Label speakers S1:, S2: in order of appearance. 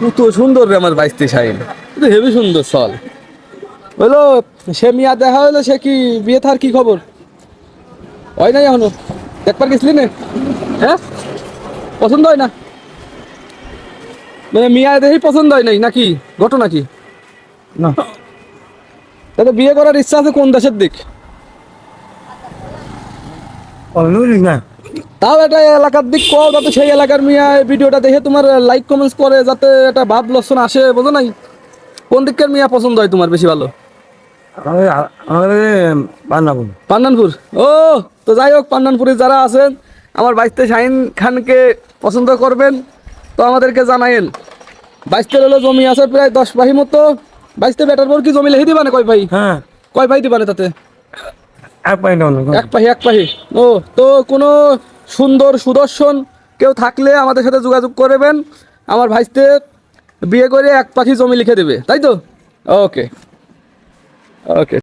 S1: কত সুন্দর রে আমার বাইশতে শাইন, হেবি সুন্দর চল। হইলো সে মিয়া দেখা হইলো, সে কি বিয়ে থার কি খবর হয় নাই এখনো? দেখবার গেছিলি না? হ্যাঁ, পছন্দ হয় না মানে মিয়া দেখি পছন্দ হয় নাই নাকি? ঘটনা কি?
S2: না
S1: তাহলে বিয়ে করার ইচ্ছা আছে কোন দেশের দিক?
S2: অলরেডি না
S1: তাও একটা এলাকার দিক কও, যাতে সেই এলাকার মিয়া এই ভিডিওটা দেখে তোমার লাইক কমেন্টস করে, যাতে একটা ভাব লক্ষণ আসে, বোঝো নাই? কোন দিকের মিয়া পছন্দ হয় তোমার বেশি ভালো?
S2: আমাদের বান্নাবুন
S1: পান্নানপুর। ও, তো যাই হোক, পান্নানপুরে যারা আছেন আমার বাইশতে শাহিন খানকে পছন্দ করবেন তো আমাদেরকে জানাইন। বাইশতে হলো জমি আছে প্রায় 10 ভাই মতো। বাইশতে বেটার পর কি জমি লিখে দিবানে কয় ভাই?
S2: হ্যাঁ
S1: কয় ভাই দিবানে তাতে?
S2: এক পয়েন্ট
S1: এক পাহি, এক পাহি। ও, তো কোনো সুন্দর সুদর্শন কেউ থাকলে আমাদের সাথে যোগাযোগ করবেন। আমার ভাইস্তে বিয়ে করে এক পাখি জমি লিখে দেবে, তাই তো? ওকে, ওকে।